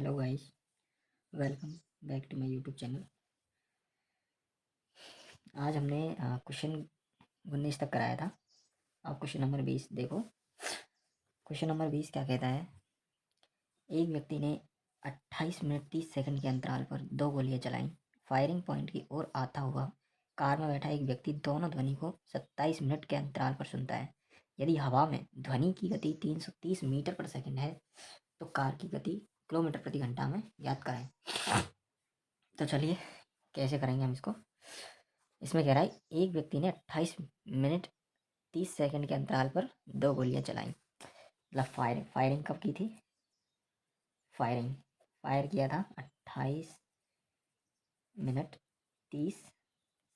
Hello guys, welcome back to my YouTube channel. आज हमने question 19 तक कराया था। अब क्वेश्चन नंबर 20 देखो। क्वेश्चन नंबर 20 क्या कहता है? एक व्यक्ति ने 28 मिनट 30 सेकंड के अंतराल पर 2 गोलियां चलाईं। फायरिंग पॉइंट की ओर आता हुआ कार में बैठा एक व्यक्ति दोनों ध्वनि को 27 मिनट के अंतराल पर सुनता है। यदि हवा में ध्वनि की गति 330 मीटर पर सेकंड है तो कार की गति किलोमीटर प्रति घंटा में याद करें। तो चलिए कैसे करेंगे हम इसको। इसमें कह रहा है एक व्यक्ति ने 28 मिनट 30 सेकंड के अंतराल पर 2 गोलियां चलाई। मतलब फायरिंग कब की थी? फायर किया था 28 मिनट 30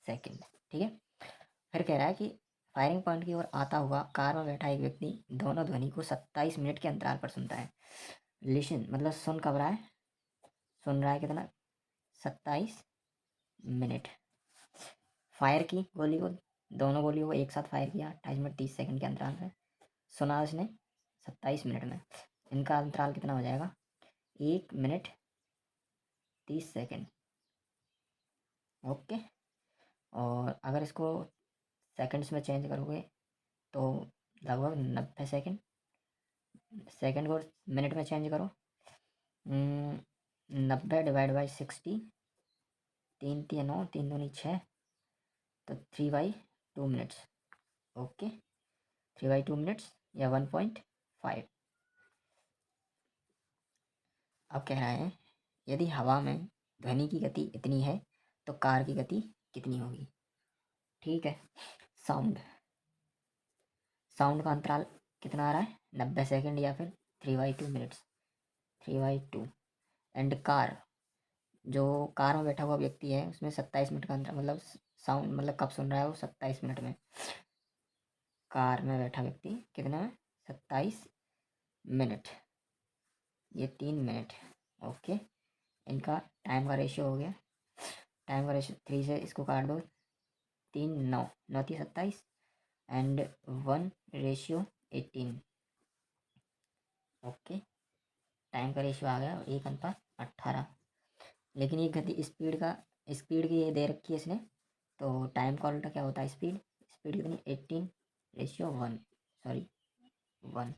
सेकंड। ठीक है। फिर कह रहा है कि फायरिंग पॉइंट की ओर आता हुआ कार में बैठा एक व्यक्ति दोनों ध्वनि को 27 मिनट के अंतराल पर सुनता है। लिसन मतलब सुन कब रहा है? सुन रहा है कितना? 27 मिनट। फायर की गोली को, दोनों गोलियों को एक साथ फायर किया 28 मिनट 30 सेकंड के अंतराल में, सुना उसने 27 मिनट में। इनका अंतराल कितना हो जाएगा? 1 मिनट 30 सेकंड। ओके। और अगर इसको सेकंड्स में चेंज करोगे तो लगभग 90 सेकंड। सेकंड को मिनट में चेंज करो, 90 डिवाइड बाई 60, 3 3 9, 3 दूनी 6, तो 3/2 मिनट्स। ओके, 3/2 मिनट्स या 1.5। अब कह रहा है यदि हवा में ध्वनि की गति इतनी है तो कार की गति कितनी होगी? ठीक है। साउंड का अंतराल कितना आ रहा है? 90 सेकंड या फिर 3/2 मिनट्स। 3/2। एंड कार, जो कार में बैठा हुआ व्यक्ति है उसमें 27 मिनट का अंतराल, मतलब साउंड मतलब कब सुन रहा है वो? 27 मिनट में। कार में बैठा व्यक्ति कितना है? 27 मिनट। ये 3 मिनट। ओके। इनका टाइम का रेशियो हो गया। टाइम का रेशियो 3 से इसको काट दो, 3 9 9 3 27 एंड 1:18। ओके। टाइम का रेशियो आ गया 1:18। लेकिन ये गति स्पीड की ये दे रखी है इसने, तो टाइम का उल्टा क्या होता है? स्पीड कितनी? 18:1, सॉरी 1।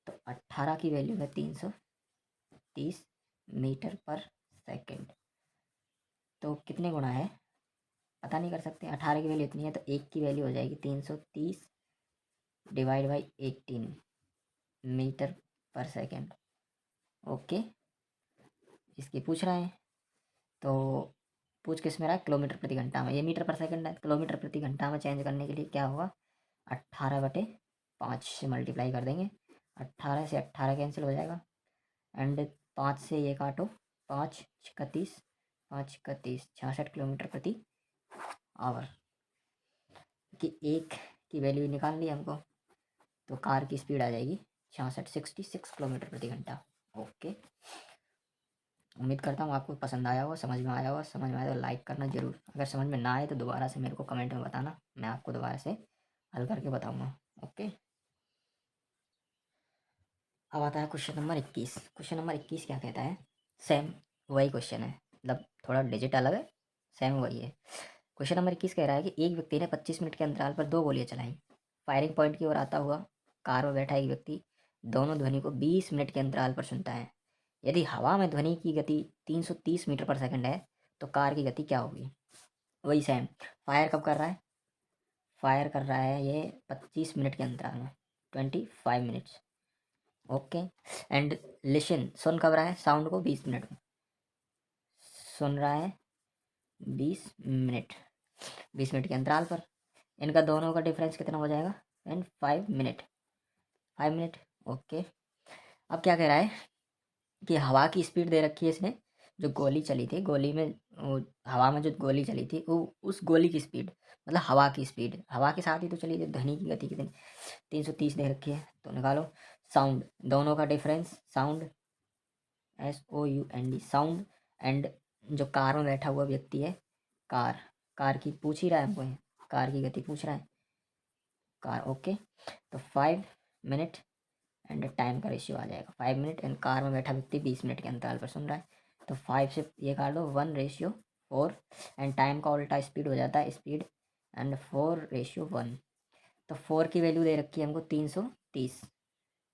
तो 18 की वैल्यू है 330 मीटर पर सेकंड। तो कितने गुना है पता नहीं कर सकते। 18 की वैल्यू इतनी है तो 1 की वैल्यू हो जाएगी 330 डिवाइड बाई 18 मीटर पर सेकंड। ओके। इसकी पूछ रहा है तो पूछ किस में रहा है? किलोमीटर प्रति घंटा में। ये मीटर पर सेकंड है, किलोमीटर प्रति घंटा में चेंज करने के लिए क्या होगा? 18/5 से मल्टीप्लाई कर देंगे। 18 से 18 कैंसिल हो जाएगा एंड 5 से ये काटो, 5 31, 5 31, 66 किलोमीटर प्रति आवर की एक की वैल्यू निकाल ली हमको। तो कार की स्पीड आ जाएगी 66 किलोमीटर प्रति घंटा। ओके। उम्मीद करता हूँ आपको पसंद आया होगा, समझ में आया होगा। समझ में आया तो लाइक करना जरूर। अगर समझ में ना आए तो दोबारा से मेरे को कमेंट में बताना, मैं आपको दोबारा से हल करके बताऊंगा। ओके। अब आता है क्वेश्चन नंबर 21। क्वेश्चन नंबर 21 क्या कहता है? सेम वही क्वेश्चन है, मतलब थोड़ा डिजिट अलग है, सेम वही है। क्वेश्चन नंबर 21 कह रहा है कि एक व्यक्ति ने 25 मिनट के अंतराल पर 2 गोलियां चलाई। फायरिंग पॉइंट की ओर आता हुआ कार में बैठा एक व्यक्ति दोनों ध्वनि को 20 मिनट के अंतराल पर सुनता है। यदि हवा में ध्वनि की गति 330 मीटर पर सेकंड है तो कार की गति क्या होगी? वही सेम। फायर कब कर रहा है? फायर कर रहा है ये 25 मिनट के अंतराल में, 25 मिनट्स। ओके। एंड लिसन, सुन कब रहा है? साउंड को 20 मिनट में सुन रहा है, 20 मिनट के अंतराल पर। इनका दोनों का डिफरेंस कितना हो जाएगा? And 5 minute. ओके। अब क्या कह रहा है कि हवा की स्पीड दे रखी है इसने, जो गोली चली थी, गोली में हवा में जो गोली चली थी वो उस गोली की स्पीड, मतलब हवा के साथ ही तो चली थी। ध्वनि की गति कितनी? 330 दे रखी है, तो निकालो। साउंड, दोनों का difference, sound SOUND, sound. And जो कार में बैठा हुआ व्यक्ति है, कार की पूछ ही रहा है हमको, कार की गति पूछ रहा है, कार। ओके। तो 5 मिनट एंड टाइम का रेशियो आ जाएगा 5 मिनट। एंड कार में बैठा व्यक्ति 20 मिनट के अंतराल पर सुन रहा है, तो 5 से ये काट दो 1:4। एंड टाइम का उल्टा स्पीड हो जाता है स्पीड, एंड 4:1। तो 4 की वैल्यू दे रखी है हमको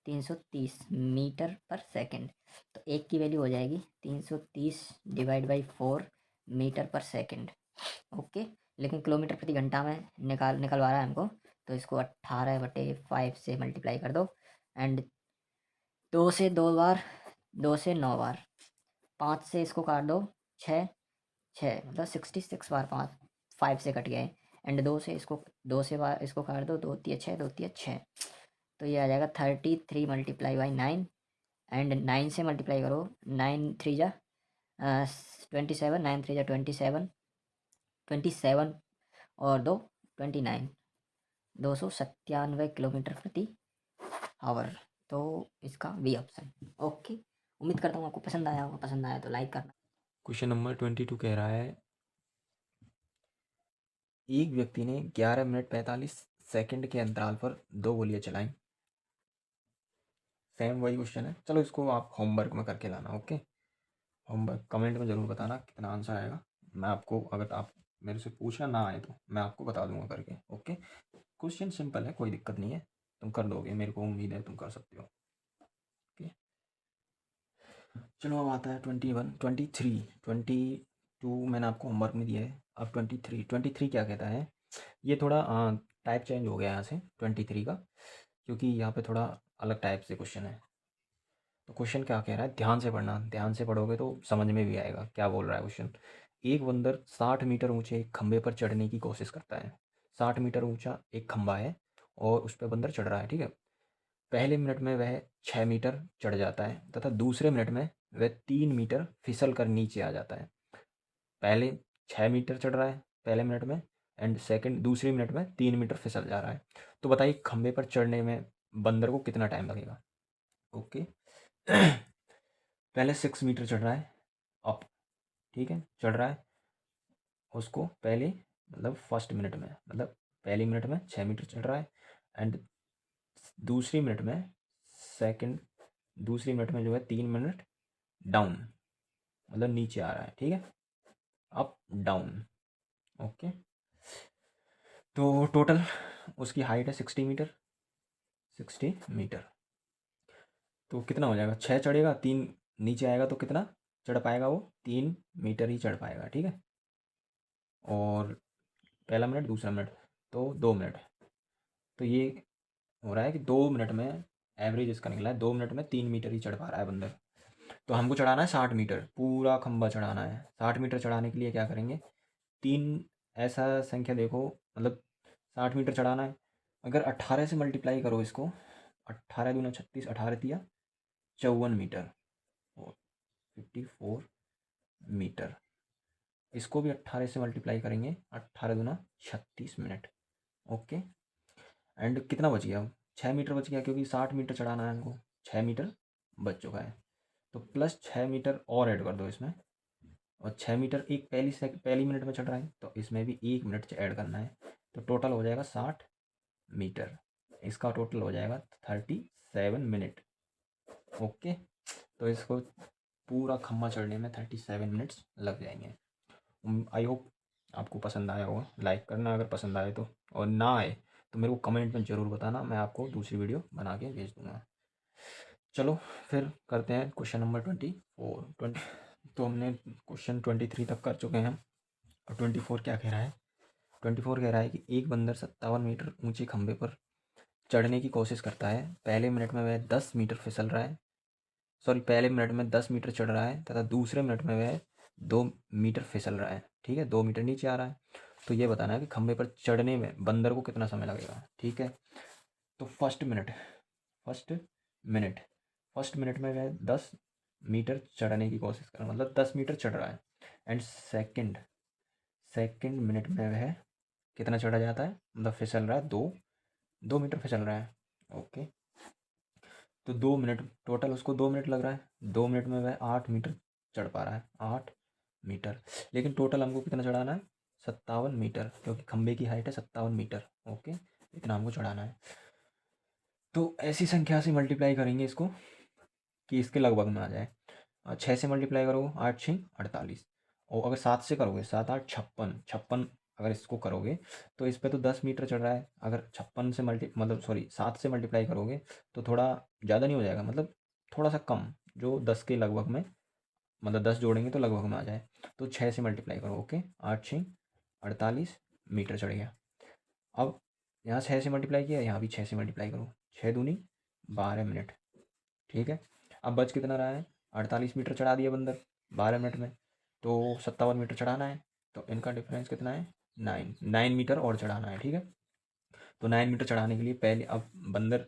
330 मीटर पर सेकेंड। तो एक की वैल्यू हो जाएगी 330 डिवाइड बाई 4 मीटर पर सेकेंड। ओके, लेकिन किलोमीटर प्रति घंटा में निकलवा रहा है हमको, तो इसको 18/5 से मल्टीप्लाई कर दो। एंड 2 से 2 बार, 2 से 9 बार, 5 से इसको काट दो 6, मतलब 66 बार 5 से कट गए। एंड 2 से इसको, 2 से बार इसको काट दो, 2×3 = 6, 2×3 = 6। तो ये आ जाएगा 33 मल्टीप्लाई बाई 9। एंड 9 से मल्टीप्लाई करो, 9×3 = 27, 9×3 = 27, 27 और 2 29, 297 किलोमीटर प्रति आवर। तो इसका बी ऑप्शन। ओके, उम्मीद करता हूँ आपको पसंद आया होगा। पसंद आया तो लाइक करना। क्वेश्चन नंबर 22 कह रहा है, एक व्यक्ति ने 11 मिनट 45 सेकंड के अंतराल पर 2 गोलियां चलाई। सेम वही क्वेश्चन है। चलो इसको आप होमवर्क में करके लाना। ओके, होमवर्क कमेंट में ज़रूर बताना कितना आंसर आएगा। मैं आपको, अगर आप मेरे से पूछना ना आए तो मैं आपको बता दूंगा करके। ओके, क्वेश्चन सिंपल है, कोई दिक्कत नहीं है, तुम कर दोगे, मेरे को उम्मीद है तुम कर सकते हो। ओके, चलो अब आता है 21, 23, 22 मैंने आपको होमवर्क में दिया है। अब 23 क्या कहता है, ये थोड़ा टाइप चेंज हो गया यहाँ से 23 का, क्योंकि यहाँ पे थोड़ा अलग टाइप से क्वेश्चन है। तो क्वेश्चन क्या कह रहा है, ध्यान से पढ़ना, ध्यान से पढ़ोगे तो समझ में भी आएगा क्या बोल रहा है क्वेश्चन। एक बंदर 60 मीटर ऊंचे एक खंबे पर चढ़ने की कोशिश करता है। 60 मीटर ऊंचा एक खंबा है और उस पर बंदर चढ़ रहा है, ठीक है। पहले मिनट में वह 6 मीटर चढ़ जाता है तथा दूसरे मिनट में वह 3 मीटर फिसल कर नीचे आ जाता है। पहले 6 मीटर चढ़ रहा है पहले मिनट में, एंड सेकंड दूसरे मिनट में 3 मीटर फिसल जा रहा है। तो बताइए खंबे पर चढ़ने में बंदर को कितना टाइम लगेगा। ओके, पहले 6 मीटर चढ़ रहा है अप, ठीक है, चढ़ रहा है उसको पहले, मतलब फर्स्ट मिनट में, मतलब पहली मिनट में 6 मीटर चढ़ रहा है, एंड दूसरी मिनट में, सेकंड दूसरी मिनट में जो है 3 मिनट डाउन, मतलब नीचे आ रहा है, ठीक है, अप डाउन। ओके, तो टोटल उसकी हाइट है 60 मीटर। तो कितना हो जाएगा, 6 चढ़ेगा 3 नीचे आएगा, तो कितना चढ़ पाएगा वो, 3 मीटर ही चढ़ पाएगा, ठीक है। और पहला मिनट दूसरा मिनट, तो 2 मिनट। तो ये हो रहा है कि 2 मिनट में, एवरेज इसका निकला है 2 मिनट में 3 मीटर ही चढ़ पा रहा है बंदर। तो हमको चढ़ाना है 60 मीटर, पूरा खंबा चढ़ाना है। 60 मीटर चढ़ाने के लिए क्या करेंगे, तीन ऐसा संख्या देखो, मतलब 60 मीटर चढ़ाना है। अगर 18 से मल्टीप्लाई करो इसको, 18×2 = 36, 18×3 = 54 मीटर, और 54 मीटर। इसको भी 18 से मल्टीप्लाई करेंगे, 18×2 = 36 मिनट। ओके, एंड कितना बच गया, 6 मीटर बच गया, क्योंकि 60 मीटर चढ़ाना है हमको, 6 मीटर बच चुका है। तो प्लस 6 मीटर और ऐड कर दो इसमें, और 6 मीटर एक पहली मिनट में चढ़ रहा है, तो इसमें भी 1 मिनट ऐड करना है। तो टोटल हो जाएगा 60 मीटर, इसका टोटल हो जाएगा 37 मिनट। ओके, तो इसको पूरा खम्मा चढ़ने में 37 मिनट्स लग जाएंगे। आई होप आपको पसंद आया होगा। लाइक करना अगर पसंद आए तो, और ना आए तो मेरे को कमेंट में ज़रूर बताना, मैं आपको दूसरी वीडियो बना के भेज दूँगा। चलो फिर करते हैं क्वेश्चन नंबर 24। तो हमने क्वेश्चन 23 तक कर चुके हैं, और 24 क्या कह रहा है, 24 कह रहा है कि एक बंदर 57 मीटर ऊंचे खंभे पर चढ़ने की कोशिश करता है। पहले मिनट में वह 10 मीटर फिसल रहा है, सॉरी, पहले मिनट में 10 मीटर चढ़ रहा है तथा दूसरे मिनट में वह 2 मीटर फिसल रहा है, ठीक है, 2 मीटर नीचे आ रहा है। तो ये बताना है कि खंभे पर चढ़ने में बंदर को कितना समय लगेगा, ठीक है। तो फर्स्ट मिनट फर्स्ट मिनट में वह 10 मीटर चढ़ने की कोशिश कर, मतलब 10 मीटर चढ़ रहा है। एंड सेकंड मिनट में वह कितना चढ़ा जाता है, मतलब फिसल रहा है, 2 मीटर फिसल रहा है। ओके, तो 2 मिनट, टोटल उसको 2 मिनट लग रहा है। 2 मिनट में वह 8 मीटर चढ़ पा रहा है, 8 मीटर। लेकिन टोटल हमको कितना चढ़ाना है, 57 मीटर, क्योंकि खंबे की हाइट है 57 मीटर। ओके, इतना हमको चढ़ाना है। तो ऐसी संख्या से मल्टीप्लाई करेंगे इसको कि इसके लगभग में आ जाए। 6 से मल्टीप्लाई करोगे 8 6 48, और अगर 7 से करोगे 7 8 56 56, अगर इसको करोगे तो इस पे तो 10 मीटर चढ़ रहा है। अगर 56 से मतलब सॉरी 7 से मल्टीप्लाई करोगे तो थोड़ा ज़्यादा नहीं हो जाएगा, मतलब थोड़ा सा कम, जो 10 के लगभग में, मतलब 10 जोड़ेंगे तो लगभग में आ जाए। तो 6 से मल्टीप्लाई करो, ओके, 8 6 48 मीटर चढ़ गया। अब यहाँ 6 से मल्टीप्लाई किया, यहाँ भी 6 से मल्टीप्लाई करो, 6 दूनी 12 मिनट, ठीक है। अब बच कितना रहा है, 48 मीटर चढ़ा दिया बंदर 12 मिनट में, तो 57 मीटर चढ़ाना है। तो इनका डिफरेंस कितना है, 9 मीटर और चढ़ाना है, ठीक है। तो 9 मीटर चढ़ाने के लिए पहले अब बंदर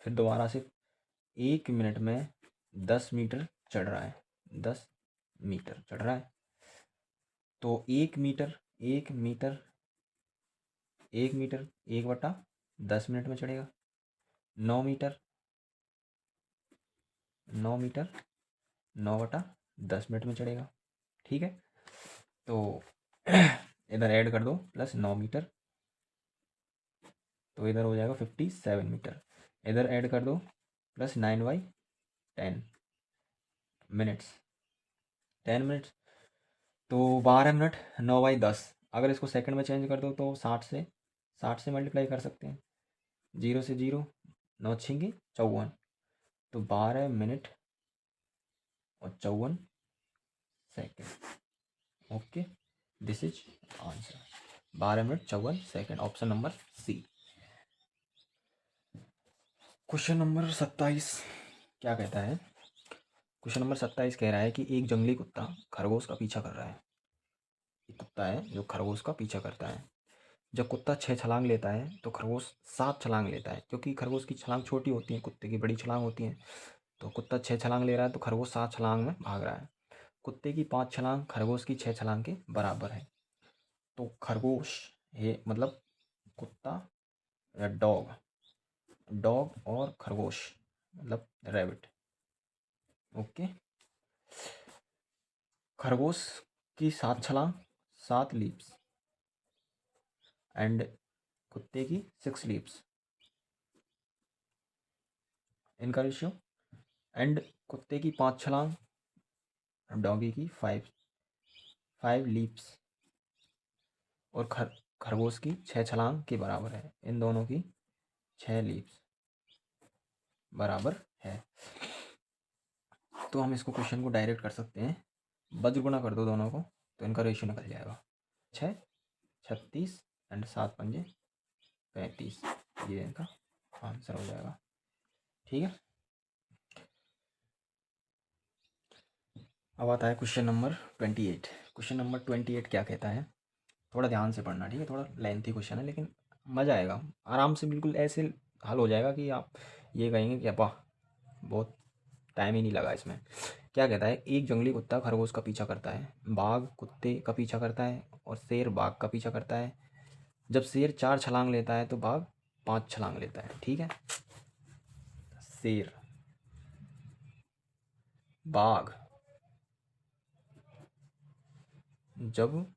फिर दोबारा से 1 मिनट में 10 मीटर चढ़ रहा है, 10 मीटर चढ़ रहा है। तो 1 मीटर 1 बटा 10 मिनट में चढ़ेगा। 9 मीटर 9 मीटर 9 बटा 10 मिनट में चढ़ेगा, ठीक है। तो इधर ऐड कर दो प्लस 9 मीटर, तो इधर हो जाएगा 57 मीटर। इधर ऐड कर दो प्लस 9/10 मिनट्स, 10 मिनट्स, तो 12 मिनट 9/10। अगर इसको सेकंड में चेंज कर दो तो 60 से मल्टीप्लाई कर सकते हैं। 0 से 0, 9 6 54, तो 12 मिनट और 54 second, okay, this is answer. 12 minute 54 second, option number C. Question number 27 क्या कहता है, क्वेश्चन नंबर 27 कह रहा है कि एक जंगली कुत्ता खरगोश का पीछा कर रहा है। एक कुत्ता है जो खरगोश का पीछा करता है। जब कुत्ता 6 छलांग लेता है तो खरगोश 7 छलांग लेता है, क्योंकि खरगोश की छलांग छोटी होती है, कुत्ते की बड़ी छलांग होती है। तो कुत्ता 6 छलांग ले रहा है तो खरगोश 7 छलांग में भाग रहा है। कुत्ते की 5 छलांग खरगोश की 6 छलांग के बराबर है। तो खरगोश, ये मतलब कुत्ता या डॉग, डॉग और खरगोश मतलब रैबिट, ओके। खरगोश की 7 छलांग 7 लीप्स एंड कुत्ते की 6 लीप्स, इनका रेशियो। एंड कुत्ते की 5 छलांग डॉगी की 5 लीप्स, और खरगोश की 6 छलांग के बराबर है। इन दोनों की 6 लीप्स बराबर है। तो हम इसको क्वेश्चन को डायरेक्ट कर सकते हैं, वज्र गुणा कर दो दोनों को तो इनका रेशियो निकल जाएगा। 6 36 एंड 7 5 35, ये इनका आंसर हो जाएगा, ठीक है। अब आता है क्वेश्चन नंबर 28। क्वेश्चन नंबर 28 क्या कहता है, थोड़ा ध्यान से पढ़ना, ठीक है। थोड़ा लेंथी क्वेश्चन है लेकिन मज़ा आएगा, आराम से बिल्कुल ऐसे हल हो जाएगा कि आप ये कहेंगे कि वाह, बहुत टाइम ही नहीं लगा इसमें। क्या कहता है, एक जंगली कुत्ता खरगोश का पीछा करता है, बाघ कुत्ते का पीछा करता है और शेर बाघ का पीछा करता है। जब शेर 4 छलांग लेता है तो बाघ 5 छलांग लेता है, ठीक है। शेर, बाघ, जब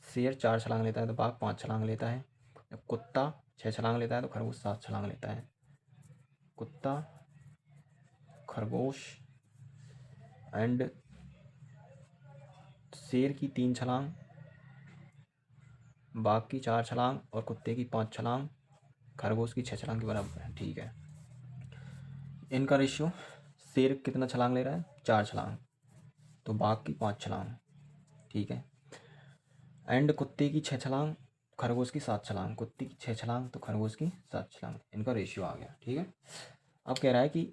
शेर 4 छलांग लेता है तो बाघ 5 छलांग लेता है। जब कुत्ता 6 छलांग लेता है तो खरगोश 7 छलांग लेता है। कुत्ता, खरगोश एंड शेर की 3 छलांग, बाघ की 4 छलांग और कुत्ते की 5 छलांग खरगोश की 6 छलांग के बराबर है, ठीक है। इनका रेशियो, शेर कितना छलांग ले रहा है, 4 छलांग, तो बाघ की 5 छलांग, ठीक है। एंड कुत्ते की 6 छलांग, खरगोश की 7 छलांग, कुत्ते की 6 छलांग तो खरगोश की 7 छलांग, इनका रेशियो आ गया, ठीक है। अब कह रहा है कि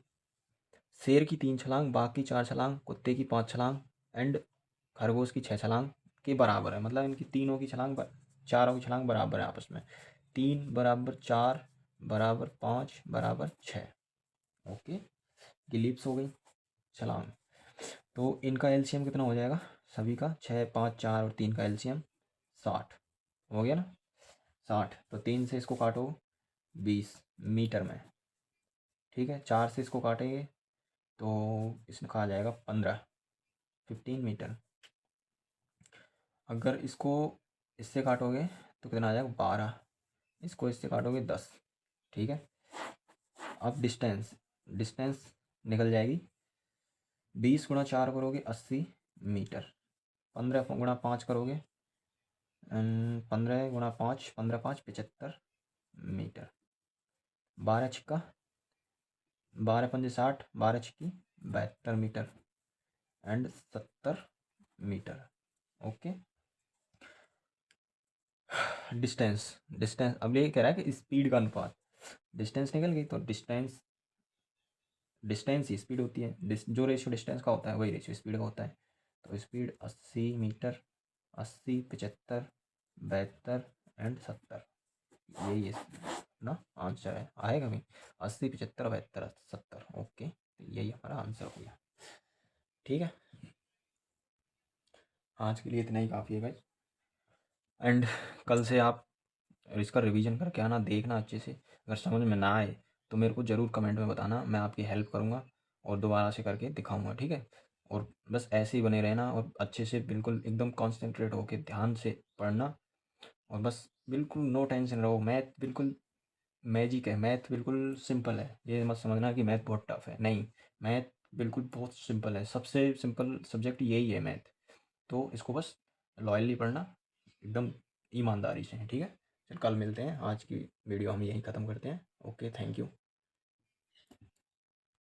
शेर की 3 छलांग, बाघ की 4 छलांग, कुत्ते की 5 छलांग एंड खरगोश की 6 छलांग के बराबर है, मतलब इनकी तीनों की छलांग, चारों की छलांग बराबर है आपस में। 3 बराबर 4 बराबर 5 बराबर 6, ओके। गिलीप्स हो गई छलांग। तो इनका एलसीएम कितना हो जाएगा, सभी का 6 5 4 और 3 का एलसीएम 60 हो गया ना। 60, तो 3 से इसको काटो 20 मीटर में, ठीक है। 4 से इसको काटेंगे तो इसका आ जाएगा 15 मीटर। अगर इसको इससे काटोगे तो कितना आ जाएगा 12, इसको इससे काटोगे 10, ठीक है। अब डिस्टेंस, डिस्टेंस निकल जाएगी, 20 गुणा 4 करोगे 80 मीटर, 15 गुणा 5 करोगे 15 गुणा 5, 15 5 75 मीटर, 12 छिक्का 12 पंजे 60, 12 छिक्की 72 meter and 70 meter. Okay, distance, distance अब ये कह रहा है कि स्पीड का अनुपात, डिस्टेंस निकल गई तो डिस्टेंस, डिस्टेंस ही स्पीड होती है, जो रेशियो डिस्टेंस का होता है वही रेशियो स्पीड का होता है। तो स्पीड 80 मीटर, 80 75 72 एंड 70, यही है ना आंसर है, आएगा भी 80 75 72 70। ओके, तो यही हमारा आंसर हो गया। ठीक है, आज के लिए इतना ही काफ़ी है गाइस, एंड कल से आप इसका रिवीजन करके आना, देखना अच्छे से, अगर समझ में ना आए तो मेरे को ज़रूर कमेंट में बताना, मैं आपकी हेल्प करूँगा और दोबारा से करके दिखाऊंगा। ठीक है, और बस ऐसे ही बने रहना और अच्छे से बिल्कुल एकदम कॉन्सेंट्रेट होके ध्यान से पढ़ना, और बस बिल्कुल नो टेंशन रहो। मैथ बिल्कुल मैजिक है, मैथ बिल्कुल सिंपल है, ये मत समझना कि मैथ बहुत टफ है, नहीं, मैथ बिल्कुल बहुत सिंपल है, सबसे सिंपल सब्जेक्ट यही है मैथ। तो इसको बस लॉयली पढ़ना एकदम ईमानदारी से। ठीक है, फिर कल मिलते हैं, आज की वीडियो हम यहीं ख़त्म करते हैं। Okay, thank you.